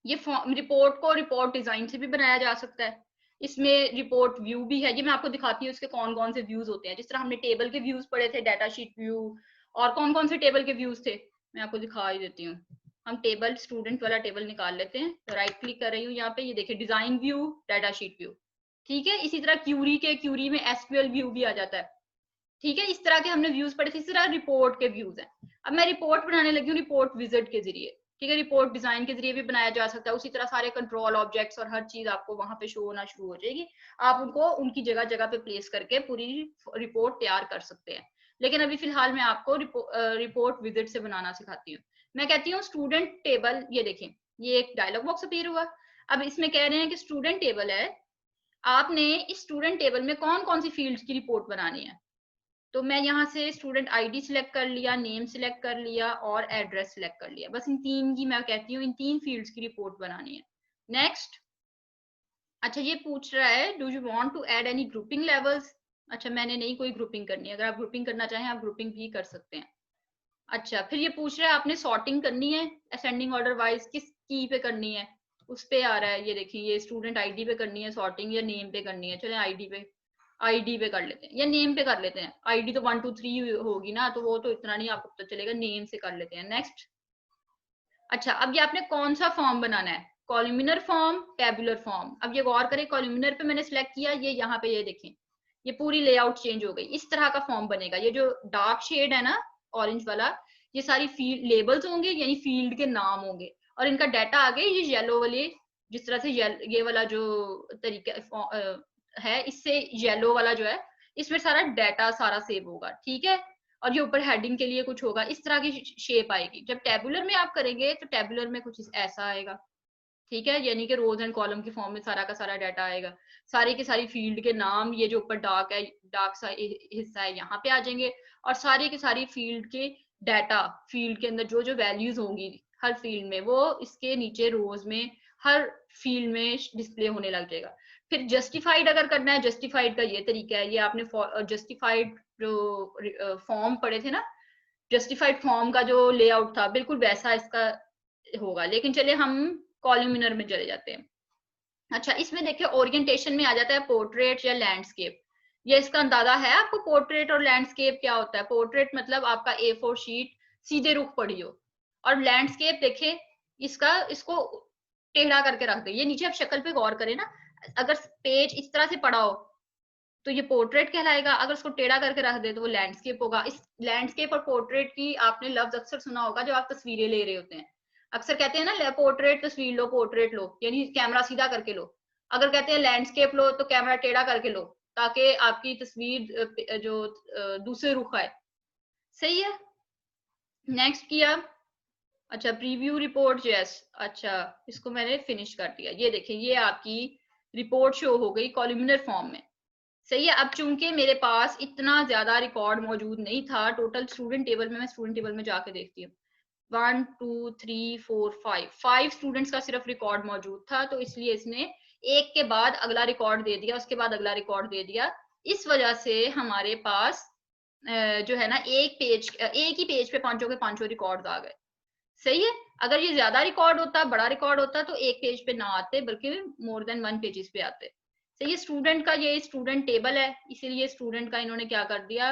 ये फॉर्म रिपोर्ट को रिपोर्ट डिजाइन से भी बनाया जा सकता है, इसमें रिपोर्ट व्यू भी है, ये मैं आपको दिखाती हूँ इसके कौन कौन से व्यूज होते हैं। जिस तरह हमने टेबल के व्यूज पढ़े थे, डाटा शीट व्यू, और कौन कौन से टेबल के व्यूज थे मैं आपको दिखा ही देती हूँ। हम टेबल स्टूडेंट वाला टेबल निकाल लेते हैं, तो राइट क्लिक कर रही हूँ यहाँ पे, ये देखिए design view, data sheet view, ठीक है। इसी तरह क्यूरी में SQL व्यू भी आ जाता है, ठीक है। इस तरह के हमने व्यूज पढ़े थे, इस तरह रिपोर्ट के व्यूज हैं। अब मैं रिपोर्ट बनाने लगी हूँ रिपोर्ट विजिट के जरिए, ठीक है। रिपोर्ट डिजाइन के जरिए भी बनाया जा सकता है, उसी तरह सारे कंट्रोल ऑब्जेक्ट्स और हर चीज आपको वहां पे शो होना शुरू हो जाएगी, आप उनको उनकी जगह जगह पे प्लेस करके पूरी रिपोर्ट तैयार कर सकते हैं। लेकिन अभी फिलहाल मैं आपको रिपोर्ट विजिट से बनाना सिखाती हूँ। मैं कहती हूँ स्टूडेंट टेबल, ये देखें ये एक डायलॉग बॉक्स अपीयर हुआ। अब इसमें कह रहे हैं कि स्टूडेंट टेबल है, आपने इस स्टूडेंट टेबल में कौन कौन सी फील्ड्स की रिपोर्ट बनानी है। तो मैं यहाँ से स्टूडेंट आईडी सिलेक्ट कर लिया, नेम सिलेक्ट कर लिया और एड्रेस सिलेक्ट कर लिया, बस इन 3 की मैं कहती हूँ इन 3 फील्ड्स की रिपोर्ट बनानी है। नेक्स्ट, अच्छा ये पूछ रहा है do you want to add any grouping levels. अच्छा मैंने नहीं कोई ग्रुपिंग करनी है, अगर आप ग्रुपिंग करना चाहें आप ग्रुपिंग भी कर सकते हैं। अच्छा फिर ये पूछ रहा है आपने सॉर्टिंग करनी है असेंडिंग ऑर्डर वाइज, किस की पे करनी है, उस पे आ रहा है। ये देखिए ये स्टूडेंट आईडी पे करनी है सॉर्टिंग या नेम पे करनी है। चले आईडी पे कर लेते हैं या नेम पे कर लेते हैं। आईडी तो 1 2 3 होगी ना, तो वो तो इतना नहीं आपको पता चलेगा, नेम से कर लेते हैं। नेक्स्ट, अच्छा अब ये आपने कौन सा फॉर्म बनाना है, कॉलमिनर फॉर्म, टेबुलर फॉर्म। अब ये गौर करें, कॉलमिनर पे मैंने सिलेक्ट किया, ये यहाँ पे ये देखें ये पूरी लेआउट चेंज हो गई, इस तरह का फॉर्म बनेगा। ये जो डार्क शेड है ना ऑरेंज वाला, ये सारी फील्ड लेबल्स होंगे, यानी फील्ड के नाम होंगे, और इनका डाटा आगे ये येलो वाले, जिस तरह से ये वाला जो तरीका है, इससे येलो वाला जो है इसमें सारा डाटा सारा सेव होगा, ठीक है। और ये ऊपर हेडिंग के लिए कुछ होगा, इस तरह की शेप आएगी। जब टेबुलर में आप करेंगे तो टेबुलर में कुछ ऐसा आएगा, ठीक है, यानी कि रोज एंड कॉलम की फॉर्म में सारा का सारा डाटा आएगा, सारी की सारी फील्ड के नाम, ये जो ऊपर डार्क है, डार्क सा हिस्सा है, यहाँ पे आ जाएंगे, और सारी की सारी फील्ड के डाटा, फील्ड के अंदर जो जो वैल्यूज होंगी हर फील्ड में, वो इसके नीचे रोज में हर फील्ड में डिस्प्ले होने लग जाएगा। फिर जस्टिफाइड अगर करना है, जस्टिफाइड का ये तरीका है, ये आपने जस्टिफाइड जो फॉर्म पढ़े थे ना, जस्टिफाइड फॉर्म का जो लेआउट था बिल्कुल वैसा इसका होगा, लेकिन चलिए हम कॉलमिनर में चले जाते हैं। अच्छा, इसमें देखिए ओरिएंटेशन में आ जाता है पोर्ट्रेट या लैंडस्केप। ये इसका अंदाजा है आपको पोर्ट्रेट और लैंडस्केप क्या होता है? पोर्ट्रेट मतलब आपका A4 शीट सीधे रुख पड़ी हो, और लैंडस्केप देखे इसको टेढ़ा करके रख दे। ये नीचे आप शक्ल पे गौर करें ना, अगर पेज इस तरह से पड़ा हो तो ये पोर्ट्रेट कहलाएगा, अगर उसको टेढ़ा करके रख दे तो वो लैंडस्केप होगा। इस लैंडस्केप और पोर्ट्रेट की आपने लफ्ज अक्सर सुना होगा जब आप तस्वीरें ले रहे होते हैं। अक्सर कहते हैं ना पोर्ट्रेट तस्वीर लो, पोर्ट्रेट लो, यानी कैमरा सीधा करके लो। अगर कहते हैं लैंडस्केप लो तो कैमरा टेढ़ा करके लो, ताकि आपकी तस्वीर जो दूसरे रुख आए। सही है, नेक्स्ट किया। अच्छा, प्रीव्यू रिपोर्ट, यस, अच्छा इसको मैंने फिनिश कर दिया। ये देखिए, ये आपकी रिपोर्ट शो हो गई कॉलमनर फॉर्म में। सही है, अब चूंकि मेरे पास इतना ज्यादा रिकॉर्ड मौजूद नहीं था, टोटल स्टूडेंट टेबल में, मैं स्टूडेंट टेबल में जाके देखती हूँ, 1 2 3 4 5 स्टूडेंट्स का सिर्फ रिकॉर्ड मौजूद था, तो इसलिए इसने एक के बाद अगला रिकॉर्ड दे दिया, उसके बाद अगला रिकॉर्ड दे दिया। इस वजह से हमारे पास जो है ना एक ही पेज पे पांचों के पांचों रिकॉर्ड आ गए। सही है, अगर ये ज्यादा रिकॉर्ड होता, बड़ा रिकॉर्ड होता, तो एक पेज पे ना आते बल्कि मोर देन 1 पेजेस पे आते। सही है, स्टूडेंट का ये स्टूडेंट टेबल है, इसीलिए स्टूडेंट का इन्होंने क्या कर दिया,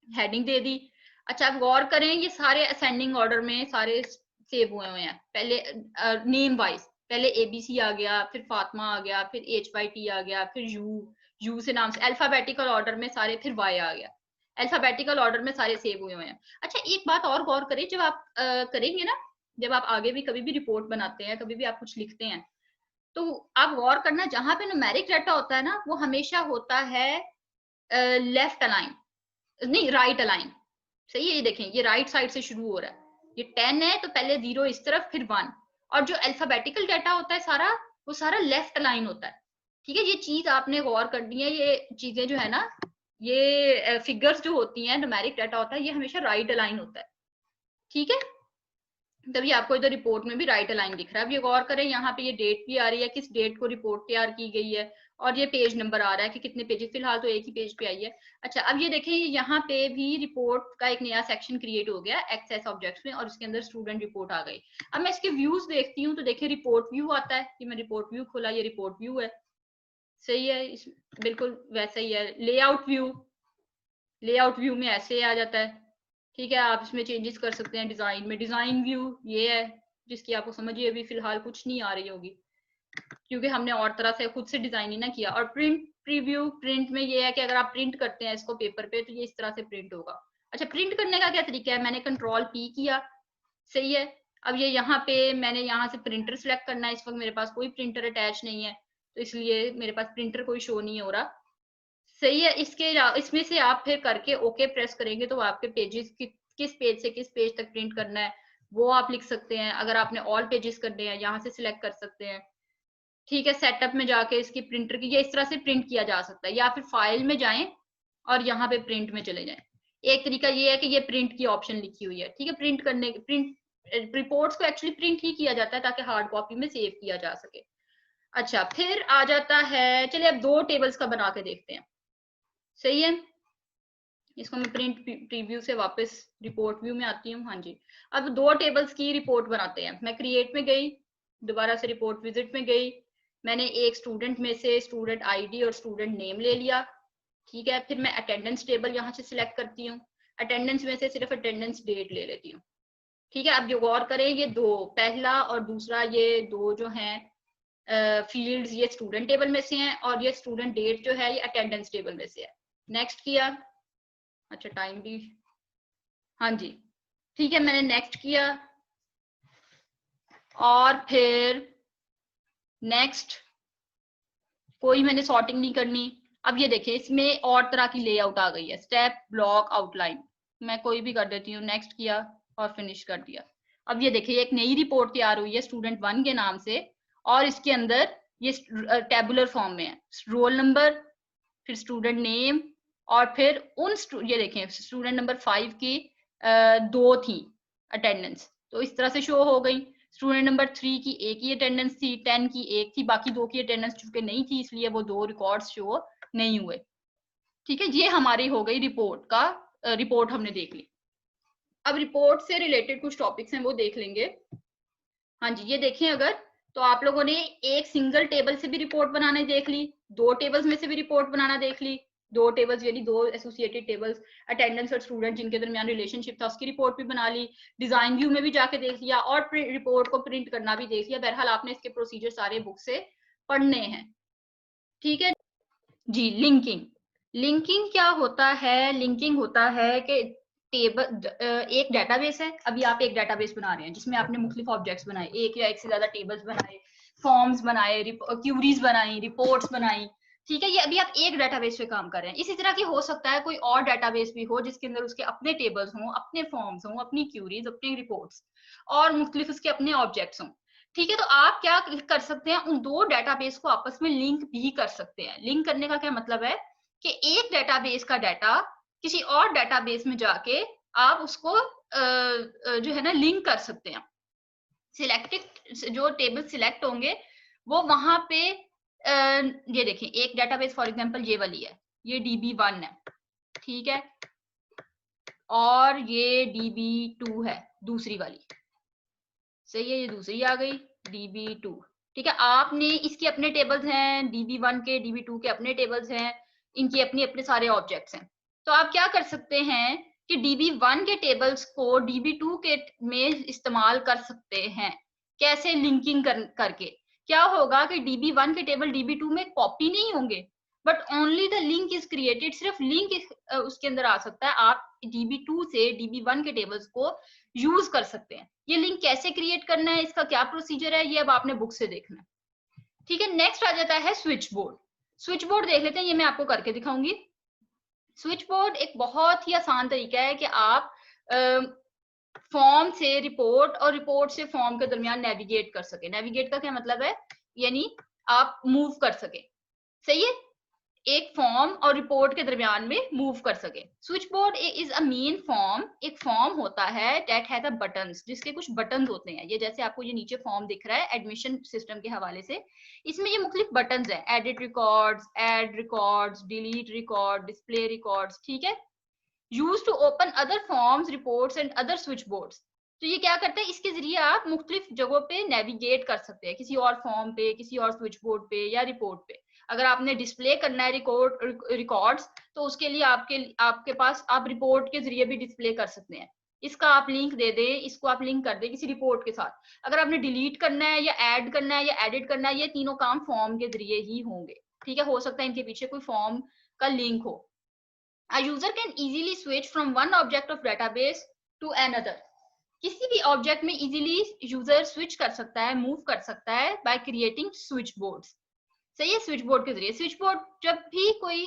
हेडिंग दे दी। अच्छा, आप गौर करें, ये सारे असेंडिंग ऑर्डर में सारे सेव हुए हुए हैं। पहले नेम वाइज, पहले ABC आ गया, फिर फातिमा आ गया, फिर HYT आ गया, फिर यू से नाम से अल्फाबेटिकल ऑर्डर में सारे, फिर Y आ गया, अल्फाबेटिकल ऑर्डर में सारे सेव हुए हुए हैं। अच्छा, एक बात और गौर करें, जब आप करेंगे ना, जब आप आगे भी कभी भी रिपोर्ट बनाते हैं, कभी भी आप कुछ लिखते हैं, तो आप गौर करना, जहां पे न्यूमेरिक डाटा होता है ना, वो हमेशा होता है लेफ्ट अलाइन, नहीं राइट अलाइन। सही है, ये देखें, ये राइट साइड से शुरू हो रहा है, ये 10 है तो पहले 0 इस तरफ, फिर 1। और जो अल्फाबेटिकल डाटा होता है सारा, वो सारा लेफ्ट अलाइन होता है। ठीक है, ये चीज आपने गौर करनी है। ये चीजें जो है ना, ये फिगर्स जो होती हैं, न्यूमेरिक डाटा होता है, ये हमेशा राइट अलाइन होता है। ठीक है, तभी आपको इधर रिपोर्ट में भी राइट अलाइन दिख रहा है। अब ये गौर करें, यहाँ पे ये डेट भी आ रही है, किस डेट को रिपोर्ट तैयार की गई है, और ये पेज नंबर आ रहा है कि कितने पेजेस, फिलहाल तो एक ही पेज पे आई है। अच्छा, अब ये देखें, यहाँ पे भी रिपोर्ट का एक नया सेक्शन क्रिएट हो गया एक्सेस ऑब्जेक्ट्स में, और इसके अंदर स्टूडेंट रिपोर्ट आ गई। अब मैं इसके व्यूज देखती हूँ, तो देखिए रिपोर्ट व्यू आता है, कि मैं रिपोर्ट व्यू खोला, ये रिपोर्ट व्यू है। सही है, बिल्कुल वैसा ही है। लेआउट व्यू में ऐसे आ जाता है। ठीक है, आप इसमें चेंजेस कर सकते हैं। डिजाइन में डिजाइन व्यू ये है, जिसकी आपको समझिए अभी फिलहाल कुछ नहीं आ रही होगी, क्योंकि हमने और तरह से खुद से डिजाइन ही ना किया। और प्रिंट प्रीव्यू, प्रिंट में ये है कि अगर आप प्रिंट करते हैं इसको पेपर पे, तो ये इस तरह से प्रिंट होगा। अच्छा, प्रिंट करने का क्या तरीका है, मैंने Ctrl+P किया। सही है, अब ये यहाँ पे मैंने यहाँ से प्रिंटर सिलेक्ट करना है। इस वक्त मेरे पास कोई प्रिंटर अटैच नहीं है, तो इसलिए मेरे पास प्रिंटर कोई शो नहीं हो रहा। सही है, इसमें से आप फिर करके ओके प्रेस करेंगे, तो आपके पेजेस किस पेज से किस पेज तक प्रिंट करना है वो आप लिख सकते हैं। अगर आपने ऑल पेजेस करने हैं, यहाँ से सिलेक्ट कर सकते हैं। ठीक है, सेटअप में जाके इसकी प्रिंटर की, ये इस तरह से प्रिंट किया जा सकता है, या फिर फाइल में जाएं और यहाँ पे प्रिंट में चले जाएं। एक तरीका ये है कि ये प्रिंट की ऑप्शन लिखी हुई है। ठीक है, प्रिंट रिपोर्ट्स को एक्चुअली प्रिंट ही किया जाता है ताकि हार्ड कॉपी में सेव किया जा सके। अच्छा, फिर आ जाता है, चलिए अब 2 टेबल्स का बना के देखते हैं। सही है, इसको मैं प्रिंट प्रीव्यू से वापस रिपोर्ट व्यू में आती हूँ। हाँ जी, अब 2 टेबल्स की रिपोर्ट बनाते हैं। मैं क्रिएट में गई, दोबारा से रिपोर्ट विजिट में गई, मैंने एक स्टूडेंट में से स्टूडेंट आईडी और स्टूडेंट नेम ले लिया। ठीक है, फिर मैं अटेंडेंस टेबल यहाँ से सिलेक्ट करती हूँ, अटेंडेंस में से सिर्फ अटेंडेंस डेट ले लेती हूँ। ठीक है, अब जो गौर करें, ये 2, पहला और दूसरा, ये 2 जो हैं फील्ड्स, ये स्टूडेंट टेबल में से हैं, और ये स्टूडेंट डेट जो है ये अटेंडेंस टेबल में से है। नेक्स्ट किया। अच्छा, टाइम भी, हाँ जी, ठीक है, मैंने नेक्स्ट किया, और फिर नेक्स्ट, कोई मैंने सॉर्टिंग नहीं करनी। अब ये देखिए, इसमें और तरह की लेआउट आ गई है, स्टेप, ब्लॉक, आउटलाइन। मैं कोई भी कर देती हूँ, नेक्स्ट किया और फिनिश कर दिया। अब ये देखिए, एक नई रिपोर्ट तैयार हुई है स्टूडेंट 1 के नाम से, और इसके अंदर ये टेबुलर फॉर्म में है, रोल नंबर, फिर स्टूडेंट नेम, और फिर ये देखें स्टूडेंट नंबर 5 की 2 थी अटेंडेंस, तो इस तरह से शो हो गई। स्टूडेंट नंबर 3 की एक ही अटेंडेंस थी, 10 की एक थी, बाकी 2 की अटेंडेंस चूंकि नहीं थी इसलिए वो 2 रिकॉर्ड्स शो नहीं हुए। ठीक है, ये हमारी हो गई रिपोर्ट हमने देख ली। अब रिपोर्ट से रिलेटेड कुछ टॉपिक्स हैं वो देख लेंगे। हाँ जी, ये देखें अगर, तो आप लोगों ने एक सिंगल टेबल से भी रिपोर्ट बनाने देख ली, 2 टेबल्स में से भी रिपोर्ट बनाना देख ली, 2 टेबल्स यानी 2 एसोसिएटेड टेबल्स, अटेंडेंस और स्टूडेंट जिनके दरमियान रिलेशनशिप था उसकी रिपोर्ट भी बना ली, डिजाइन व्यू में भी जाके देख लिया और रिपोर्ट को प्रिंट करना भी देख लिया। बहरहाल आपने इसके प्रोसीजर सारे बुक से पढ़ने हैं। ठीक है जी। लिंकिंग क्या होता है? लिंकिंग होता है कि एक डेटाबेस है, अभी आप एक डेटाबेस बना रहे हैं जिसमें आपने मुख्तलिफ ऑब्जेक्ट्स बनाए, एक या एक से ज्यादा टेबल्स बनाए, फॉर्म्स बनाए, क्यूरीज बनाई, रिपोर्ट्स बनाई। ठीक है, ये अभी आप एक डेटाबेस पे काम कर रहे हैं। इसी तरह की हो सकता है कोई और डेटाबेस भी हो जिसके अंदर उसके अपने टेबल्स हों, अपने फॉर्म्स हों, अपनी क्यूरीज, अपनी रिपोर्ट्स और मुख्तलिफ उसके अपने ऑब्जेक्ट्स हों। ठीक है, तो आप क्या कर सकते हैं, उन 2 डेटाबेस को आपस में लिंक भी कर सकते हैं। लिंक करने का क्या मतलब है कि एक डेटाबेस का डाटा किसी और डेटाबेस में जाके आप उसको जो है ना लिंक कर सकते हैं। सिलेक्टेड जो टेबल सिलेक्ट होंगे वो वहां पे ये देखें, एक डेटाबेस फॉर एग्जांपल ये वाली है, ये DB1 है। ठीक है, और ये DB2 है दूसरी वाली। सही है, ये दूसरी आ गई DB2। ठीक है, आपने इसके अपने टेबल्स हैं, DB1 के, DB2 के अपने टेबल्स हैं, इनकी अपनी अपने सारे ऑब्जेक्ट्स हैं। तो आप क्या कर सकते हैं कि DB1 के टेबल्स को DB2 के में इस्तेमाल कर सकते हैं। कैसे? लिंकिंग करके। क्या होगा कि DB1 के टेबल DB2 में कॉपी नहीं होंगे, but only the link is created, सिर्फ लिंक उसके अंदर आ सकता है। आप DB2 से DB1 के टेबल्स को यूज कर सकते हैं। ये लिंक कैसे क्रिएट करना है, इसका क्या प्रोसीजर है, ये अब आपने बुक से देखना है। ठीक है, नेक्स्ट आ जाता है स्विच बोर्ड। स्विच बोर्ड देख लेते हैं, ये मैं आपको करके दिखाऊंगी। स्विच बोर्ड एक बहुत ही आसान तरीका है कि आप फॉर्म से रिपोर्ट और रिपोर्ट से फॉर्म के दरमियान नेविगेट कर सके। नेविगेट का क्या मतलब है? यानी आप मूव कर सके। सही है, एक फॉर्म और रिपोर्ट के दरमियान में मूव कर सके। Switch board is a main form, एक फॉर्म होता है दैट हैज अ बटन्स, जिसके कुछ बटन्स होते हैं। ये जैसे आपको ये नीचे फॉर्म दिख रहा है एडमिशन सिस्टम के हवाले से, इसमें ये मुख्तलिफ बटन्स हैं, edit records, add records, delete record, display records. ठीक है, use to open other forms, reports and other switchboards. तो ये क्या करता है, इसके जरिए आप मुख्तलिफ जगहों पे नेविगेट कर सकते हैं, किसी और फॉर्म पे, किसी और स्विच बोर्ड पे या रिपोर्ट पे। अगर आपने डिस्प्ले करना है रिकॉर्ड्स, तो उसके लिए आपके पास आप रिपोर्ट के जरिए भी डिस्प्ले कर सकते हैं। इसका आप लिंक दे दें, इसको आप लिंक कर दें किसी रिपोर्ट के साथ। अगर आपने डिलीट करना है या ऐड करना है या एडिट करना है, ये तीनों काम फॉर्म के जरिए ही होंगे। ठीक है, हो सकता है इनके पीछे कोई फॉर्म का लिंक हो। A user can easily switch from one object of database to another. किसी भी ऑब्जेक्ट में इजीली यूजर स्विच कर सकता है, मूव कर सकता है बाय क्रिएटिंग स्विच बोर्ड्स। सही है, स्विच बोर्ड के जरिए। स्विच बोर्ड जब भी कोई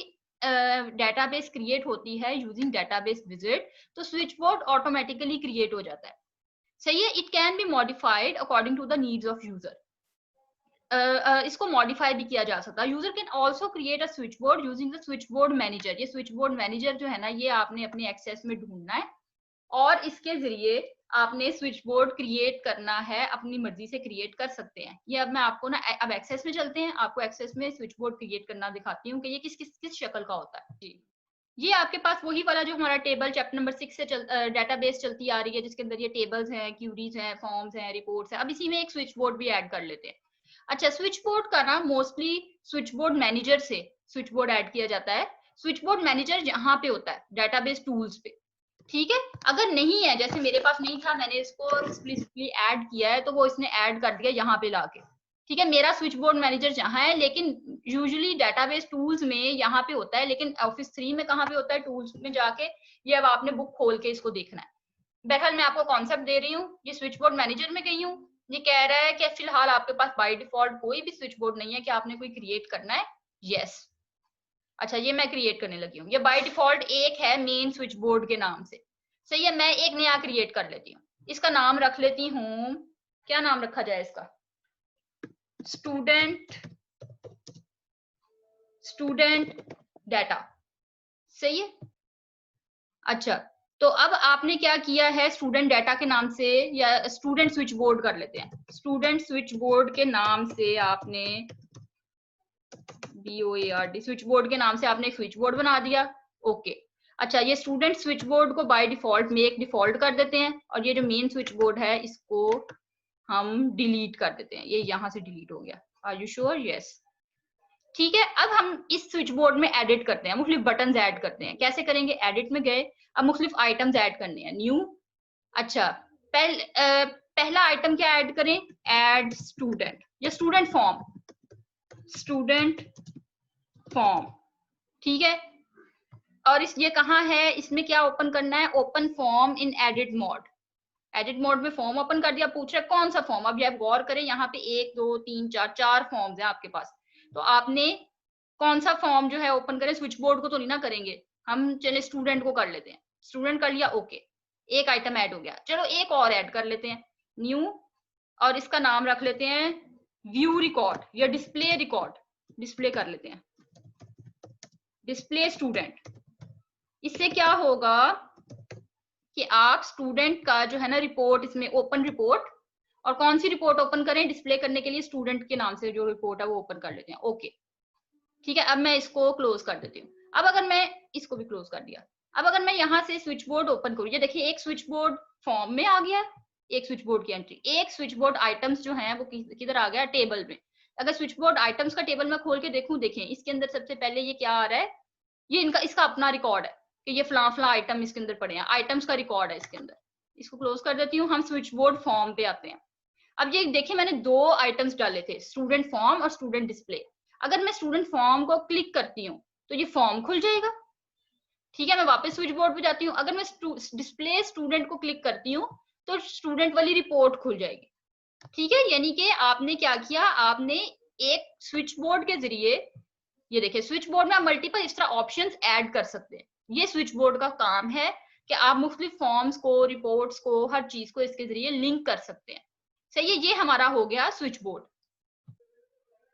डेटाबेस क्रिएट होती है यूजिंग डेटाबेस विजिट, तो स्विच बोर्ड ऑटोमेटिकली क्रिएट हो जाता है। सही है, it can be modified according to the needs of user. इसको मॉडिफाई भी किया जा सकता है। User can also create a switchboard using the switchboard manager. ये स्विच बोर्ड मैनेजर जो है ना, ये आपने अपने एक्सेस में ढूंढना है और इसके जरिए आपने स्विच बोर्ड क्रिएट करना है, अपनी मर्जी से क्रिएट कर सकते हैं। ये अब मैं आपको ना, अब एक्सेस में चलते हैं, आपको एक्सेस में स्विच बोर्ड क्रिएट करना दिखाती हूँ कि ये किस किस किस शक्ल का होता है। जी, ये आपके पास वही वाला जो हमारा टेबल चैप्टर नंबर 6 से डेटाबेस चलती आ रही है, जिसके अंदर ये टेबल्स हैं, क्यूरीज हैं, फॉर्म्स हैं, रिपोर्ट्स हैं। अब इसी में एक स्विच बोर्ड भी ऐड कर लेते हैं। अच्छा, स्विच बोर्ड का ना मोस्टली स्विच बोर्ड मैनेजर से स्विच बोर्ड ऐड किया जाता है। स्विच बोर्ड मैनेजर यहाँ पे होता है डेटाबेस टूल्स पे। ठीक है, अगर नहीं है, जैसे मेरे पास नहीं था, मैंने इसको एक्सप्लिसिटली ऐड किया है, तो वो इसने ऐड कर दिया यहाँ पे लाके। ठीक है, मेरा स्विच बोर्ड मैनेजर जहाँ है, लेकिन यूजुअली डेटाबेस टूल्स में यहाँ पे होता है, लेकिन ऑफिस 3 में कहाँ पे होता है, टूल्स में जाके ये अब आपने बुक खोल के इसको देखना है। बहरहाल मैं आपको कॉन्सेप्ट दे रही हूँ। ये स्विच बोर्ड मैनेजर में गई हूँ, ये कह रहा है कि फिलहाल आपके पास बाय डिफॉल्ट कोई भी स्विच बोर्ड नहीं है, कि आपने कोई क्रिएट करना है। यस, अच्छा, ये मैं क्रिएट करने लगी हूँ। ये बाय डिफॉल्ट एक है मेन स्विच बोर्ड के नाम से। सही है, मैं एक नया क्रिएट कर लेती हूँ, इसका नाम रख लेती हूँ, क्या नाम रखा जाए इसका? Student data. सही है, अच्छा, तो अब आपने क्या किया है, स्टूडेंट डाटा के नाम से, या स्टूडेंट स्विच बोर्ड कर लेते हैं, स्टूडेंट स्विच बोर्ड के नाम से आपने BOARD स्विच बोर्ड के नाम से आपने एक स्विच बोर्ड बना दिया। ओके, अच्छा, ये स्टूडेंट स्विच बोर्ड को बाय डिफॉल्ट मेक डिफॉल्ट कर देते हैं, और ये जो मेन स्विच बोर्ड है इसको हम डिलीट कर देते हैं, ये यहां से डिलीट हो गया। Are you sure? यस। ठीक है, अब हम इस स्विच बोर्ड में एडिट करते हैं, मुख्तलिफ बटन ऐड करते हैं। कैसे करेंगे? एडिट में गए, अब मुख्तलिफ आइटम्स ऐड करने हैं, न्यू। अच्छा, पहला आइटम क्या ऐड करें? एड स्टूडेंट, या स्टूडेंट फॉर्म, स्टूडेंट फॉर्म। ठीक है, और इस ये कहाँ है, इसमें क्या ओपन करना है? Open form in edit mode. Edit mode में फॉर्म ओपन कर दिया, पूछ रहे कौन सा फॉर्म। अब ये आप गौर करें, यहाँ पे 1 2 3 4 4 फॉर्म्स हैं आपके पास, तो आपने कौन सा फॉर्म जो है ओपन करें? स्विच बोर्ड को तो नहीं ना करेंगे हम, चले स्टूडेंट को कर लेते हैं। स्टूडेंट कर लिया, ओके, एक आइटम ऐड हो गया। चलो एक और ऐड कर लेते हैं, न्यू, और इसका नाम रख लेते हैं व्यू रिकॉर्ड या डिस्प्ले रिकॉर्ड, डिस्प्ले कर लेते हैं, डिस्प्ले स्टूडेंट। इससे क्या होगा कि आप स्टूडेंट का जो है ना रिपोर्ट, इसमें ओपन रिपोर्ट, और कौन सी रिपोर्ट ओपन करें डिस्प्ले करने के लिए? स्टूडेंट के नाम से जो रिपोर्ट है वो ओपन कर लेते हैं। ओके, ठीक है, अब मैं इसको क्लोज कर देती हूँ। अब अगर मैं इसको भी क्लोज कर दिया, अब अगर मैं यहाँ से स्विच बोर्ड ओपन करूँ, ये देखिए एक स्विच बोर्ड फॉर्म में आ गया, एक स्विच बोर्ड की एंट्री, एक स्विच बोर्ड आइटम्स जो है वो किधर आ गया? टेबल में। अगर स्विच बोर्ड आइटम्स का टेबल में खोल के देखूं, देखें इसके अंदर सबसे पहले ये क्या आ रहा है? ये इनका, इसका अपना रिकॉर्ड है कि ये फला फला आइटम इसके अंदर पड़े हैं, आइटम्स का रिकॉर्ड है इसके अंदर। इसको क्लोज कर देती हूँ, हम स्विच बोर्ड फॉर्म पे आते हैं। अब ये देखिए मैंने 2 आइटम्स डाले थे, स्टूडेंट फॉर्म और स्टूडेंट डिस्प्ले। अगर मैं स्टूडेंट फॉर्म को क्लिक करती हूँ तो ये फॉर्म खुल जाएगा। ठीक है, मैं वापस स्विच बोर्ड पे जाती हूँ, अगर मैं डिस्प्ले स्टूडेंट को क्लिक करती हूँ तो स्टूडेंट वाली रिपोर्ट खुल जाएगी। ठीक है, यानी कि आपने क्या किया, आपने एक स्विच बोर्ड के जरिए, ये देखिए स्विच बोर्ड में आप मल्टीपल इस तरह ऑप्शंस ऐड कर सकते हैं। ये स्विच बोर्ड का काम है कि आप मुख्तलिफ फॉर्म्स को, रिपोर्ट्स को, हर चीज को इसके जरिए लिंक कर सकते हैं। सही है, ये हमारा हो गया स्विच बोर्ड।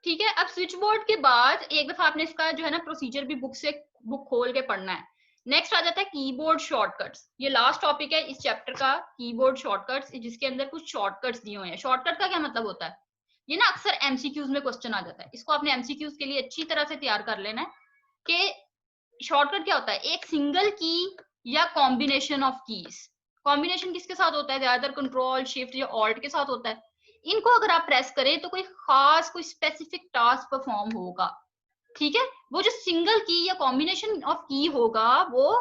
ठीक है, अब स्विच बोर्ड के बाद एक दफा आपने इसका जो है ना प्रोसीजर भी बुक खोल के पढ़ना है। नेक्स्ट आ जाता है कीबोर्ड शॉर्टकट्स। ये लास्ट टॉपिक है इस चैप्टर का, कीबोर्ड शॉर्टकट्स, जिसके अंदर कुछ शॉर्टकट्स दिए हुए हैं। शॉर्टकट का क्या मतलब होता है? ये ना अक्सर एमसीक्यूज में क्वेश्चन आ जाता है, इसको आपने एमसीक्यूज के लिए अच्छी तरह से तैयार कर लेना है कि शॉर्टकट क्या होता है? एक सिंगल की या कॉम्बिनेशन ऑफ कीज। कॉम्बिनेशन किसके साथ होता है? ज्यादातर कंट्रोल शिफ्ट या ऑल्ट के साथ होता है। इनको अगर आप प्रेस करें तो कोई खास, कोई स्पेसिफिक टास्क परफॉर्म होगा। ठीक है, वो जो सिंगल की या कॉम्बिनेशन ऑफ की होगा वो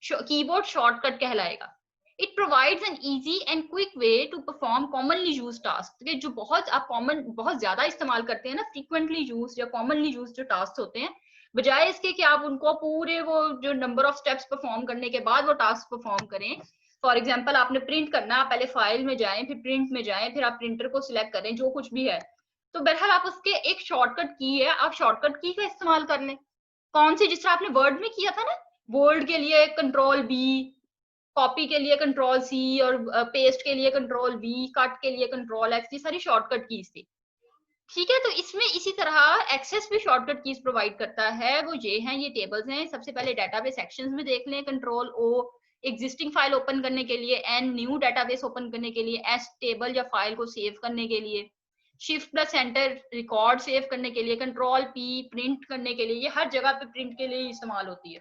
कीबोर्ड शॉर्टकट कहलाएगा। It provides an easy and quick way to perform commonly use task, जो बहुत आप बहुत ज्यादा इस्तेमाल करते हैं ना, फ्रीक्वेंटली यूज या कॉमनली यूज जो टास्क होते हैं, बजाय इसके कि आप उनको पूरे वो जो नंबर ऑफ स्टेप्स परफॉर्म करने के बाद वो टास्क परफॉर्म करें। फॉर एग्जाम्पल आपने प्रिंट करना, आप पहले फाइल में जाएं, फिर प्रिंट में जाएं, फिर आप प्रिंटर को सिलेक्ट करें, जो कुछ भी है, तो बहरहाल आप उसके एक शॉर्टकट की है, आप शॉर्टकट की का इस्तेमाल कर लें। कौन सी? जिस तरह आपने वर्ड में किया था ना, बोल्ड के लिए कंट्रोल बी, कॉपी के लिए कंट्रोल सी, और पेस्ट के लिए कंट्रोल वी, कट के लिए कंट्रोल एक्स, ये सारी शॉर्टकट कीज थी। ठीक है, तो इसमें इसी तरह एक्सेस भी शॉर्टकट कीज प्रोवाइड करता है। वो ये हैं, ये टेबल्स हैं। सबसे पहले डेटाबेस सेक्शंस में देख लें, control O existing file open करने के लिए, एन न्यू डेटाबेस ओपन करने के लिए, एस टेबल या फाइल को सेव करने के लिए, shift plus enter record save करने के लिए, कंट्रोल पी प्रिंट करने के लिए, ये हर जगह पे प्रिंट के लिए इस्तेमाल होती है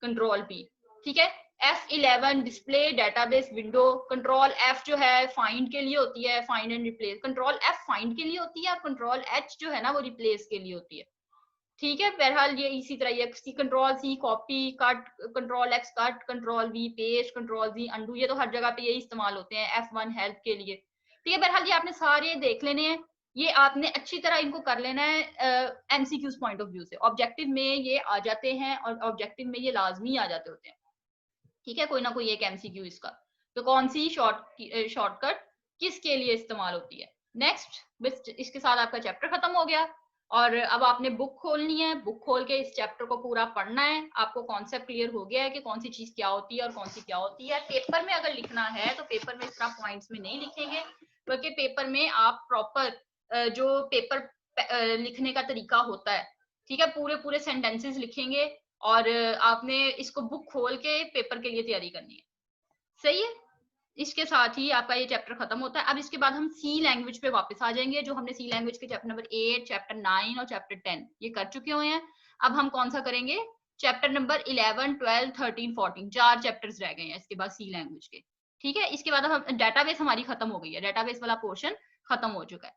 कंट्रोल पी। ठीक है, F11 display database window, control F जो है फाइंड के लिए होती है, find and replace, control F find के लिए होती है, और कंट्रोल H जो है ना वो रिप्लेस के लिए होती है। ठीक है, बहरहाल ये इसी तरह ये control C copy cut, control X cut, control V paste, control V undo, ये तो हर जगह पे यही इस्तेमाल होते हैं। F1 हेल्प के लिए। ठीक है, बहरहाल ये आपने सारे देख लेने हैं, ये आपने अच्छी तरह इनको कर लेना है एमसीक्यूज पॉइंट ऑफ व्यू से। ऑब्जेक्टिव में ये आ जाते हैं, और ऑब्जेक्टिव में ये लाजमी आ जाते होते हैं। ठीक है, कोई ना कोई एक एमसीक्यू इसका, तो कौन सी शॉर्टकट किसके लिए इस्तेमाल होती है। नेक्स्ट, बस इसके साथ आपका चैप्टर खत्म हो गया, और अब आपने बुक खोलनी है, बुक खोल के इस चैप्टर को पूरा पढ़ना है। आपको कॉन्सेप्ट क्लियर हो गया है कि कौन सी चीज क्या होती है और कौन सी क्या होती है। पेपर में अगर लिखना है तो पेपर में इस तरह पॉइंट्स में नहीं लिखेंगे, बल्कि पेपर में आप प्रॉपर जो पेपर लिखने का तरीका होता है, ठीक है, पूरे पूरे सेंटेंसेस लिखेंगे, और आपने इसको बुक खोल के पेपर के लिए तैयारी करनी है। सही है। इसके साथ ही आपका ये चैप्टर खत्म होता है। अब इसके बाद हम सी लैंग्वेज पे वापस आ जाएंगे, जो हमने सी लैंग्वेज के चैप्टर नंबर 8, चैप्टर 9 और चैप्टर 10 ये कर चुके हुए हैं। अब हम कौन सा करेंगे? चैप्टर नंबर 11, 12, 13, 14 4 चैप्टर्स रह गए हैं इसके बाद सी लैंग्वेज के। ठीक है, इसके बाद हम डेटाबेस हमारी खत्म हो गई है, डेटाबेस वाला पोर्शन खत्म हो चुका है।